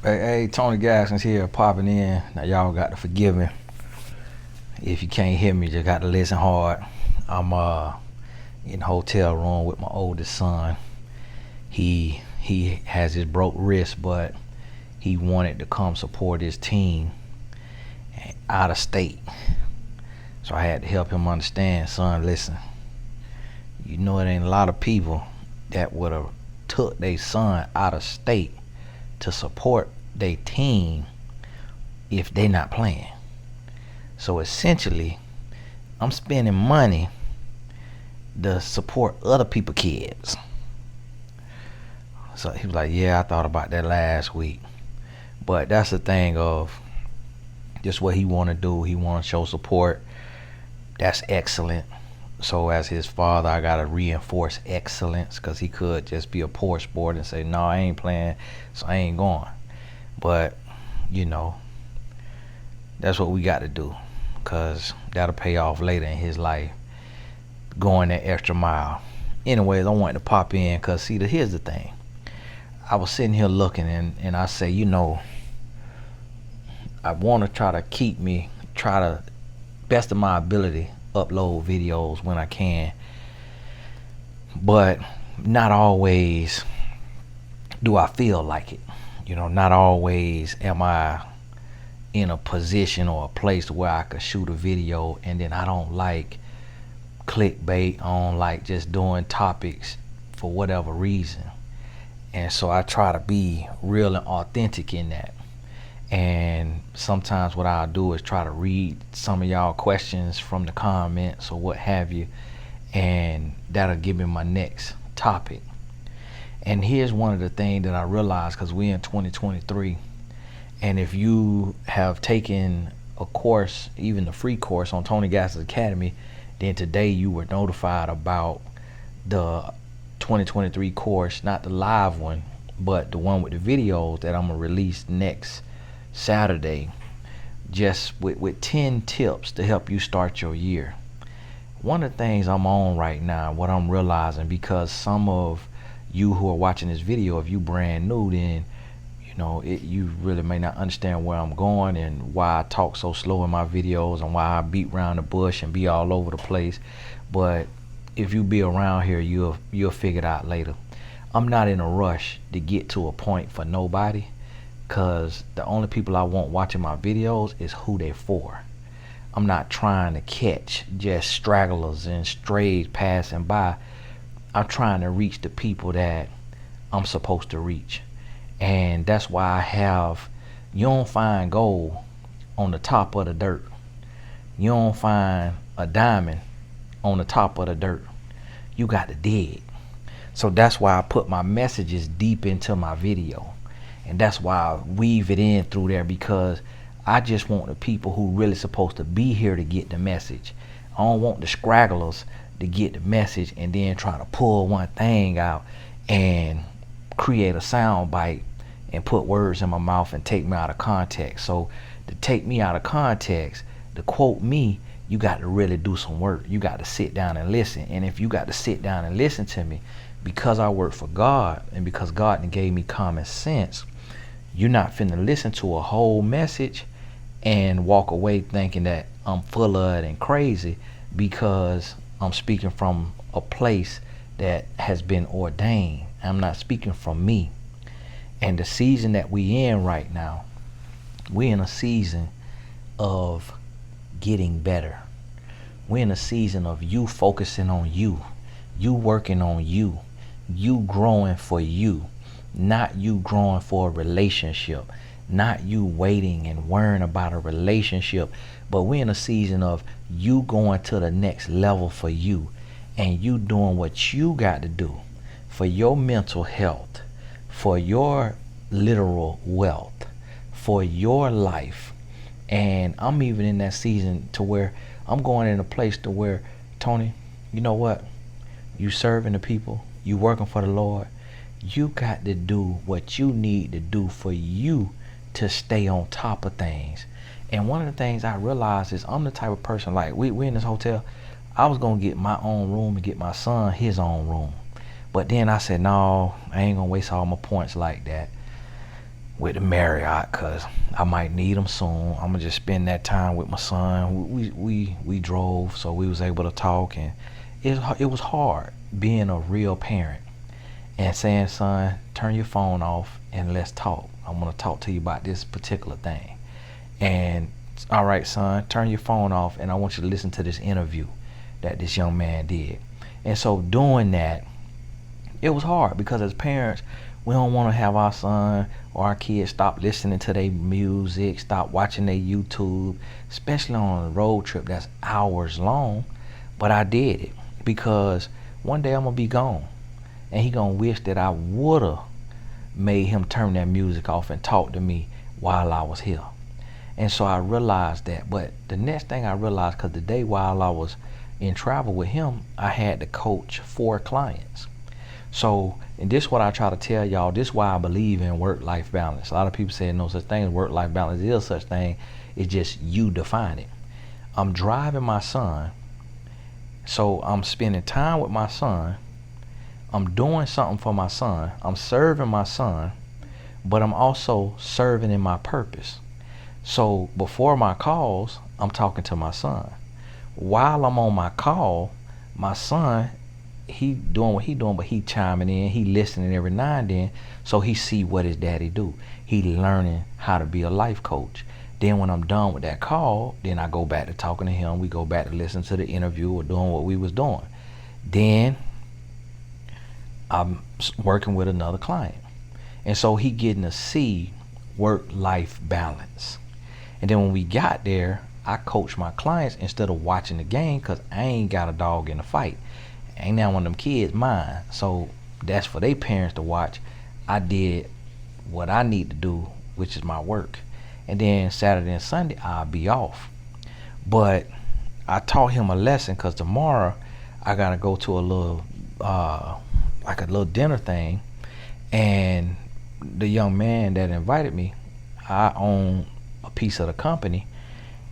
Hey, Tony Gaskins here, popping in. Now y'all got to forgive me if you can't hear me. Just got to listen hard. I'm in the hotel room with my oldest son. He has his broke wrist, but he wanted to come support his team out of state. So I had to help him understand, son. Listen, you know it ain't a lot of people that would have took their son out of state to support their team if they not playing. So essentially, I'm spending money to support other people kids. So he was like, yeah, I thought about that last week. But that's the thing of just what he want to do. He want to show support. That's excellent. So as his father, I got to reinforce excellence, because he could just be a poor sport and say, no, I ain't playing, so I ain't going. But, you know, that's what we got to do, because that'll pay off later in his life, going that extra mile. Anyways, I wanted to pop in because, see, here's the thing. I was sitting here looking, and I say, I want to try to, best of my ability, upload videos when I can. But not always do I feel like it. Not always am I in a position or a place where I could shoot a video, and then I don't like clickbait. I don't like just doing topics for whatever reason. And so I try to be real and authentic in that. And sometimes what I'll do is try to read some of y'all questions from the comments or what have you, and that'll give me my next topic. And here's one of the things that I realized, because we're in 2023, and if you have taken a course, even the free course on Tony Gaskins Academy, then today you were notified about the 2023 course, not the live one, but the one with the videos that I'm gonna release next Saturday, just with 10 tips to help you start your year. One of the things I'm on right now, what I'm realizing, because some of you who are watching this video, if you brand new, then you really may not understand where I'm going and why I talk so slow in my videos and why I beat around the bush and be all over the place. But if you be around here, you'll figure it out later. I'm not in a rush to get to a point for nobody, because the only people I want watching my videos is who they're for. I'm not trying to catch just stragglers and strays passing by. I'm trying to reach the people that I'm supposed to reach. And that's why you don't find gold on the top of the dirt. You don't find a diamond on the top of the dirt. You got to dig. So that's why I put my messages deep into my video. And that's why I weave it in through there, because I just want the people who really supposed to be here to get the message. I don't want the scragglers to get the message and then try to pull one thing out and create a sound bite and put words in my mouth and take me out of context. So to take me out of context, to quote me, you got to really do some work. You got to sit down and listen. And if you got to sit down and listen to me, because I work for God and because God gave me common sense, you're not finna listen to a whole message and walk away thinking that I'm full of it and crazy, because I'm speaking from a place that has been ordained. I'm not speaking from me. And the season that we in right now, we're in a season of getting better. We're in a season of you focusing on you working on you growing for you, not you growing for a relationship, not you waiting and worrying about a relationship. But we're in a season of you going to the next level for you, and you doing what you got to do for your mental health, for your literal wealth, for your life. And I'm even in that season to where I'm going in a place to where, Tony, you know what? You serving the people, you working for the Lord. You got to do what you need to do for you to stay on top of things. And one of the things I realized is I'm the type of person, like we in this hotel, I was going to get my own room and get my son his own room. But then I said, no, I ain't going to waste all my points like that. with the Marriott because I might need them soon. I'm gonna just spend that time with my son. We drove, so we was able to talk, and it was hard being a real parent and saying, son, turn your phone off and let's talk. I want to talk to you about this particular thing. And all right, son, turn your phone off and I want you to listen to this interview that this young man did. And so doing that, it was hard because as parents, we don't want to have our son or our kids stop listening to their music, stop watching their YouTube, especially on a road trip that's hours long. But I did it because one day I'm going to be gone. And he going to wish that I would have made him turn that music off and talk to me while I was here. And so I realized that. But the next thing I realized, because the day while I was in travel with him, I had to coach 4 clients. So, and this is what I try to tell y'all, this is why I believe in work-life balance. A lot of people say no such thing as work-life balance. There is such thing. It's just you define it. I'm driving my son, so I'm spending time with my son. I'm doing something for my son. I'm serving my son, but I'm also serving in my purpose. So before my calls, I'm talking to my son. While I'm on my call, my son, he doing what he doing, but he chiming in, he listening every now and then, so he see what his daddy do. He learning how to be a life coach. Then when I'm done with that call, then I go back to talking to him. We go back to listen to the interview or doing what we was doing. Then I'm working with another client. And so he getting to see work-life balance. And then when we got there, I coach my clients instead of watching the game because I ain't got a dog in the fight. Ain't now one of them kids mine. So that's for their parents to watch. I did what I need to do, which is my work. And then Saturday and Sunday, I'll be off. But I taught him a lesson because tomorrow I got to go to a little, like a little dinner thing. And the young man that invited me, I own a piece of the company.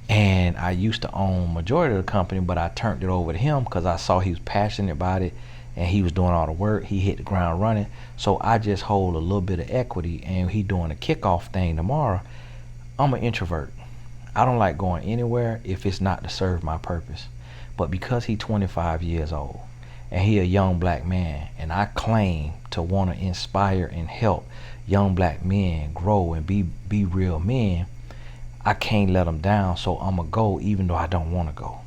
And I used to own majority of the company, but I turned it over to him because I saw he was passionate about it and he was doing all the work. He hit the ground running. So I just hold a little bit of equity, and he doing a kickoff thing tomorrow. I'm an introvert. I don't like going anywhere if it's not to serve my purpose. But because he's 25 years old and he a young black man, and I claim to want to inspire and help young black men grow and be real men, I can't let them down, so I'm going to go even though I don't want to go.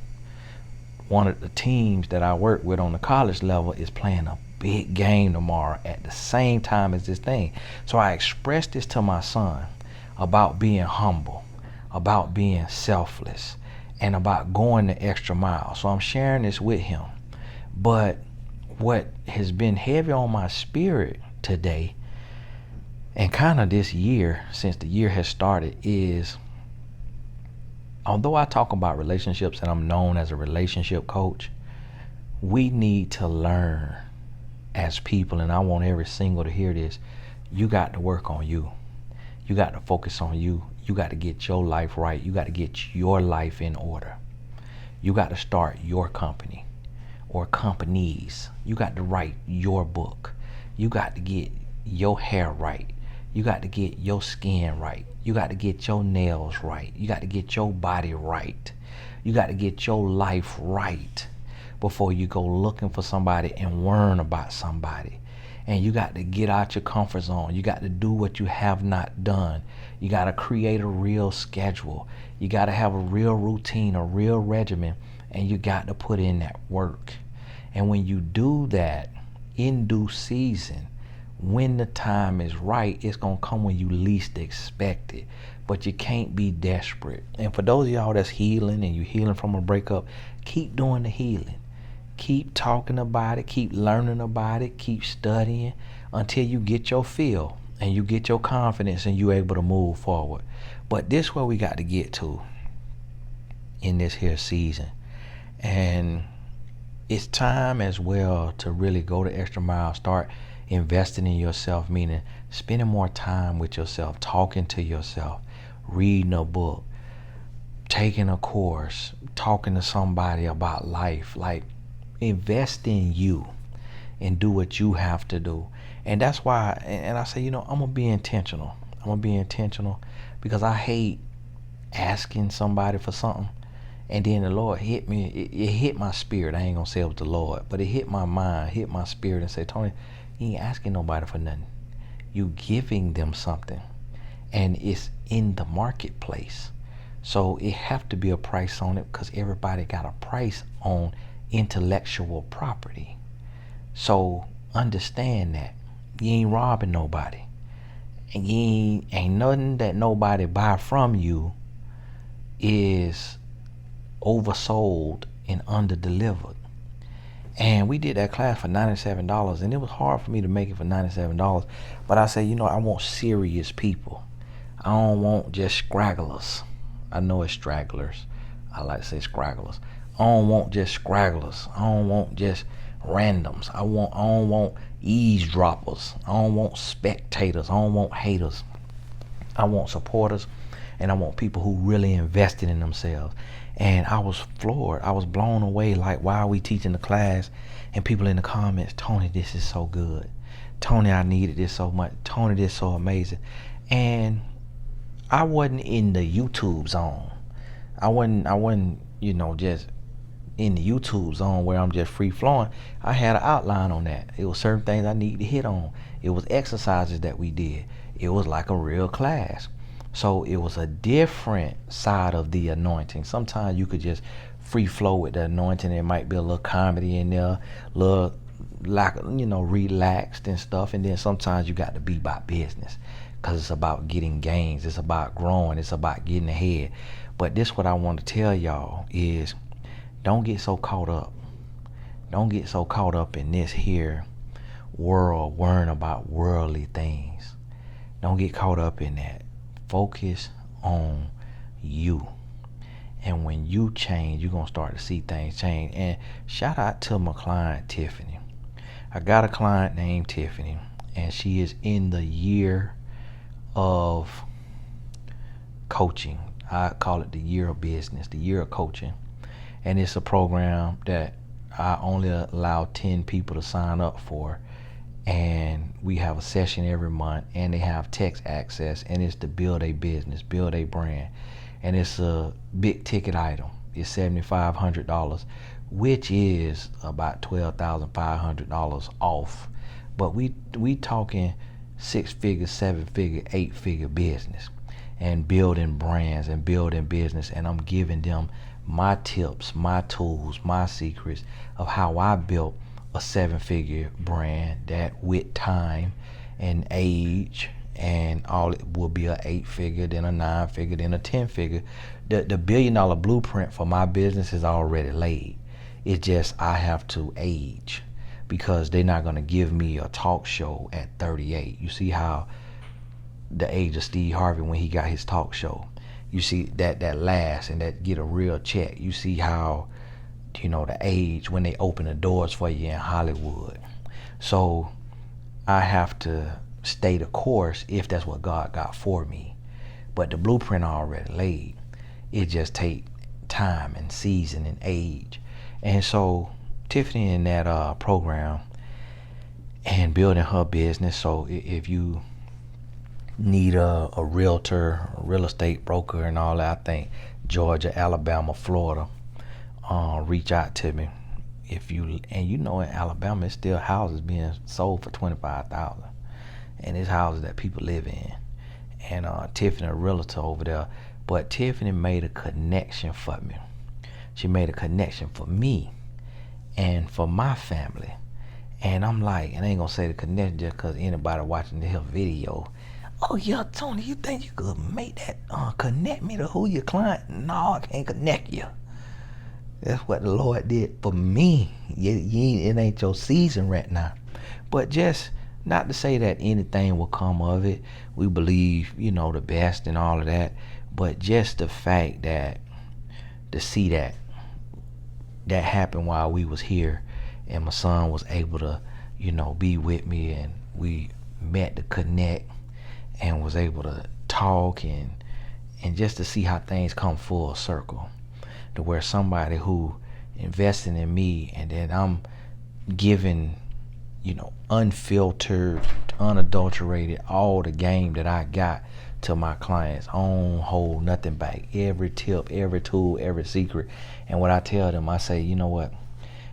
One of the teams that I work with on the college level is playing a big game tomorrow at the same time as this thing. So I expressed this to my son about being humble, about being selfless, and about going the extra mile. So I'm sharing this with him. But what has been heavy on my spirit today, and kind of this year, since the year has started, is although I talk about relationships and I'm known as a relationship coach, we need to learn as people, and I want every single to hear this, you got to work on you. You got to focus on you. You got to get your life right. You got to get your life in order. You got to start your company or companies. You got to write your book. You got to get your hair right. You got to get your skin right. You got to get your nails right. You got to get your body right. You got to get your life right before you go looking for somebody and learn about somebody. And you got to get out your comfort zone. You got to do what you have not done. You got to create a real schedule. You got to have a real routine, a real regimen, and you got to put in that work. And when you do that in due season, when the time is right, it's going to come when you least expect it. But you can't be desperate. And for those of y'all that's healing and you healing from a breakup, keep doing the healing. Keep talking about it, keep learning about it, keep studying until you get your feel and you get your confidence and you're able to move forward. But this is where we got to get to in this here season. And it's time as well to really go the extra mile, start investing in yourself, meaning spending more time with yourself, talking to yourself, reading a book, taking a course, talking to somebody about life. Like, invest in you and do what you have to do. And that's why, and I say, I'm going to be intentional. I'm gonna be intentional, because I hate asking somebody for something and then the Lord hit me. It hit my spirit. I ain't gonna say it was the Lord, but it hit my mind, hit my spirit, and said, Tony, you ain't asking nobody for nothing. You giving them something, and it's in the marketplace. So it have to be a price on it, because everybody got a price on intellectual property. So understand that you ain't robbing nobody, and you ain't nothing that nobody buy from you is oversold and underdelivered. And we did that class for $97, and it was hard for me to make it for $97. But I said, I want serious people. I don't want just scragglers. I know it's stragglers. I like to say scragglers. I don't want just scragglers. I don't want just randoms. I don't want eavesdroppers. I don't want spectators. I don't want haters. I want supporters, and I want people who really invested in themselves. And I was floored. I was blown away. Like, why are we teaching the class? And people in the comments, Tony, this is so good. Tony, I needed this so much. Tony, this is so amazing. And I wasn't in the YouTube zone. I wasn't, just in the YouTube zone where I'm just free flowing. I had an outline on that. It was certain things I needed to hit on. It was exercises that we did. It was like a real class. So it was a different side of the anointing. Sometimes you could just free flow with the anointing. There might be a little comedy in there, a little relaxed and stuff. And then sometimes you got to be about business, because it's about getting gains. It's about growing. It's about getting ahead. But this what I want to tell y'all is, don't get so caught up. Don't get so caught up in this here world, worrying about worldly things. Don't get caught up in that. Focus on you. And when you change, you're going to start to see things change. And shout out to my client, Tiffany. I got a client named Tiffany, and she is in the year of coaching. I call it the year of business, the year of coaching. And it's a program that I only allow 10 people to sign up for. And we have a session every month, and they have text access, and it's to build a business, build a brand. And it's a big ticket item. It's $7,500, which is about $12,500 off. But we talking 6-figure, 7-figure, 8-figure business, and building brands and building business. And I'm giving them my tips, my tools, my secrets of how I built a 7-figure brand that with time and age and all, it will be a 8-figure, then a 9-figure, then a 10-figure. The $1 billion blueprint for my business is already laid. It's just I have to age, because they're not going to give me a talk show at 38. You see how the age of Steve Harvey when he got his talk show. You see that lasts and that get a real check. You see how the age when they open the doors for you in Hollywood. So I have to stay the course if that's what God got for me. But the blueprint already laid. It just take time and season and age. And so Tiffany in that program and building her business. So if you need a realtor, a real estate broker and all that, I think Georgia, Alabama, Florida, reach out to me. If you, and in Alabama, it's still houses being sold for $25,000, and it's houses that people live in. And Tiffany, a realtor over there, but Tiffany made a connection for me. She made a connection for me and for my family. And I'm like, and I ain't gonna say the connection just because anybody watching this video, oh yeah, Tony, you think you could make that connect me to who your client? No, I can't connect you. That's what the Lord did for me. It ain't your season right now. But just not to say that anything will come of it. We believe, the best and all of that. But just the fact that to see that happened while we was here, and my son was able to, be with me, and we met to connect and was able to talk and just to see how things come full circle. To where somebody who invested in me, and then I'm giving unfiltered, unadulterated, all the game that I got to my clients. I don't hold nothing back. Every tip, every tool, every secret. And what I tell them, I say, you know what?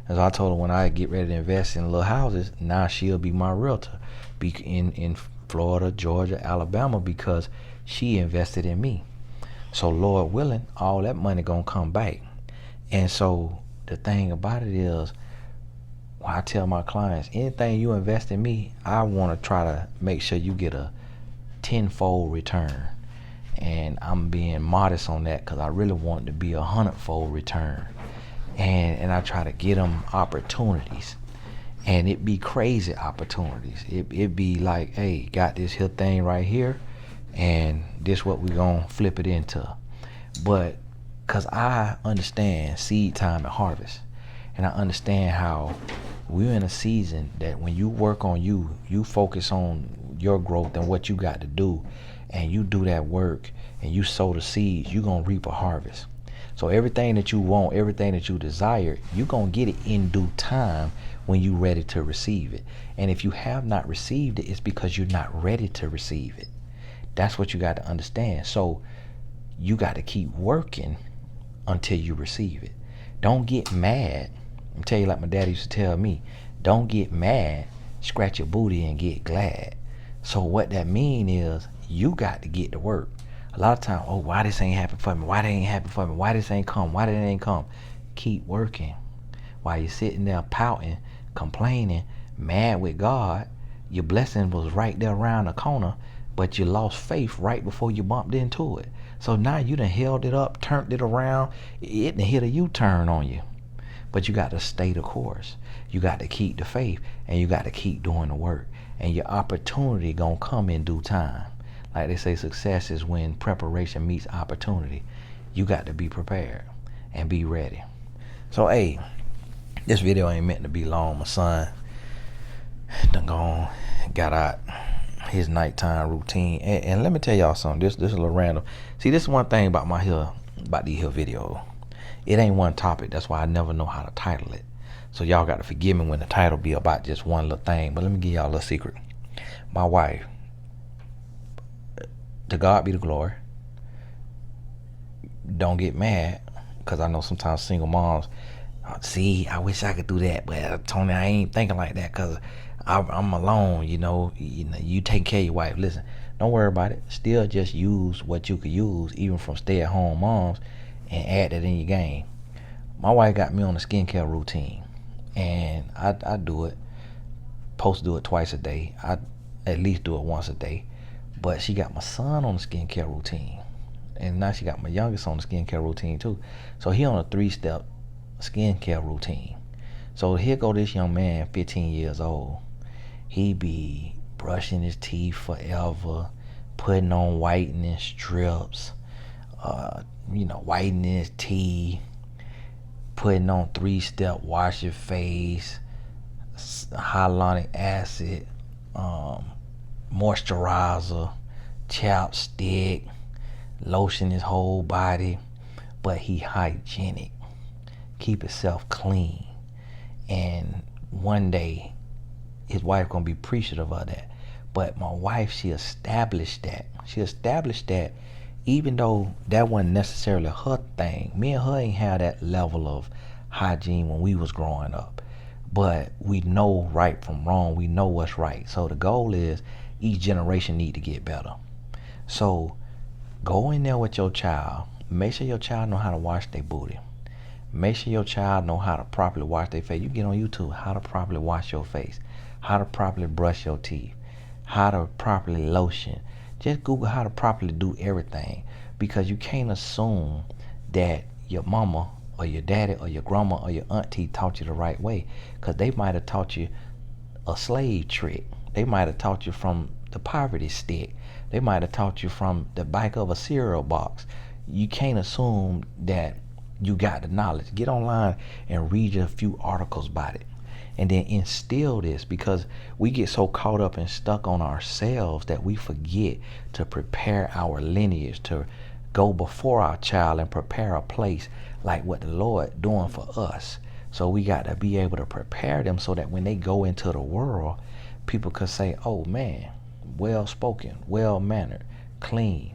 As I told her, when I get ready to invest in little houses, now she'll be my realtor, be in Florida, Georgia, Alabama, because she invested in me. So Lord willing, all that money gonna come back. And so the thing about it is, when I tell my clients, anything you invest in me, I want to try to make sure you get a tenfold return. And I'm being modest on that because I really want it to be 100-fold return. And I try to get them opportunities. And it be crazy opportunities. It be like, hey, got this here thing right here, and this what we gonna flip it into. But because I understand seed time and harvest, and I understand how we're in a season that when you work on you focus on your growth and what you got to do, and you do that work and you sow the seeds, you're gonna reap a harvest. So everything that you want, everything that you desire, you're gonna get it in due time when you're ready to receive it. And if you have not received it, it's because you're not ready to receive it. That's what you got to understand. So you got to keep working until you receive it. Don't get mad. I'm tell you like my daddy used to tell me, don't get mad, scratch your booty and get glad. So what that mean is you got to get to work. A lot of times, oh, why this ain't happen for me? Why that ain't happen for me? Why this ain't come? Why that ain't come? Keep working. While you're sitting there pouting, complaining, mad with God, your blessing was right there around the corner, but you lost faith right before you bumped into it. So now you done held it up, turned it around, it done hit a U-turn on you. But you got to stay the course. You got to keep the faith, and you got to keep doing the work. And your opportunity gonna come in due time. Like they say, success is when preparation meets opportunity. You got to be prepared and be ready. So hey, this video ain't meant to be long. My son done gone, got out his nighttime routine. And let me tell y'all something. This is a little random. See, this is one thing about these here videos. It ain't one topic. That's why I never know how to title it. So y'all got to forgive me when the title be about just one little thing. But let me give y'all a little secret. My wife, to God be the glory. Don't get mad, because I know sometimes single moms, see, I wish I could do that, but Tony, I ain't thinking like that because I'm alone. You take care of your wife. Listen, don't worry about it. Still just use what you could use, even from stay-at-home moms, and add that in your game. My wife got me on a skincare routine, and I do it. Supposed to do it twice a day. I at least do it once a day. But she got my son on the skincare routine, and now she got my youngest on the skincare routine too. So he on a 3-step skincare routine. So here go this young man, 15 years old. He be brushing his teeth forever, putting on whitening strips, whitening his teeth, putting on 3-step wash your face, hyaluronic acid, moisturizer, chapstick, lotion his whole body, but he hygienic, keep himself clean. And one day his wife gonna be appreciative of that. But my wife, she established that even though that wasn't necessarily her thing, me and her ain't had that level of hygiene when we was growing up. But we know right from wrong. We know what's right. So the goal is each generation need to get better. So go in there with your child. Make sure your child know how to wash their booty. Make sure your child know how to properly wash their face. You get on YouTube, how to properly wash your face, how to properly brush your teeth, how to properly lotion. Just Google how to properly do everything, because you can't assume that your mama or your daddy or your grandma or your auntie taught you the right way, because they might have taught you a slave trick. They might have taught you from the poverty stick. They might have taught you from the back of a cereal box. You can't assume that you got the knowledge. Get online and read a few articles about it, and then instill this, because we get so caught up and stuck on ourselves that we forget to prepare our lineage, to go before our child and prepare a place like what the Lord doing for us. So we got to be able to prepare them so that when they go into the world, people could say, oh man, well spoken, well mannered, clean,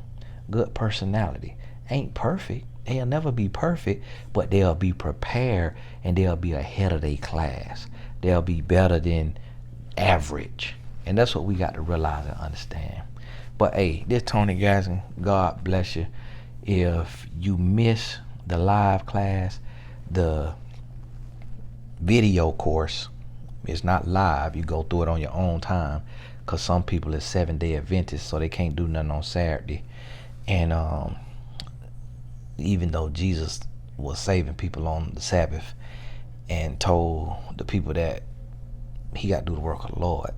good personality. Ain't perfect. They'll never be perfect, but they'll be prepared and they'll be ahead of their class. They'll be better than average. And that's what we got to realize and understand. But hey, this Tony Gaskin, God bless you. If you miss the live class, the video course is not live. You go through it on your own time, because some people is 7-day Adventists, so they can't do nothing on Saturday. And even though Jesus was saving people on the Sabbath and told the people that he got to do the work of the Lord,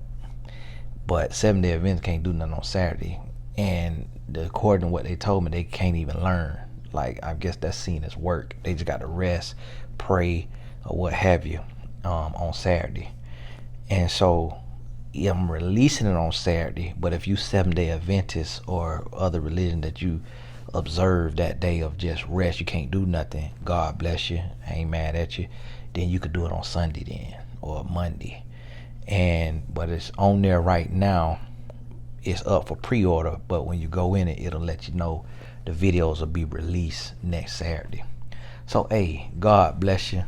but 7-day Adventists can't do nothing on Saturday. And according to what they told me, they can't even learn. Like, I guess that's seen as work. They just got to rest, pray, or what have you, on Saturday. And so yeah, I'm releasing it on Saturday, but if you 7-day Adventist or other religion that you observe that day of just rest, you can't do nothing, God bless you, I ain't mad at you, then you could do it on Sunday then, or Monday. But it's on there right now. It's up for pre-order, but when you go in it, it'll let you know the videos will be released next Saturday. So hey, God bless you,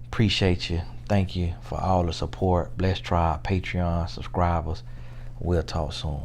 appreciate you, thank you for all the support. Blessed Tribe Patreon subscribers, we'll talk soon.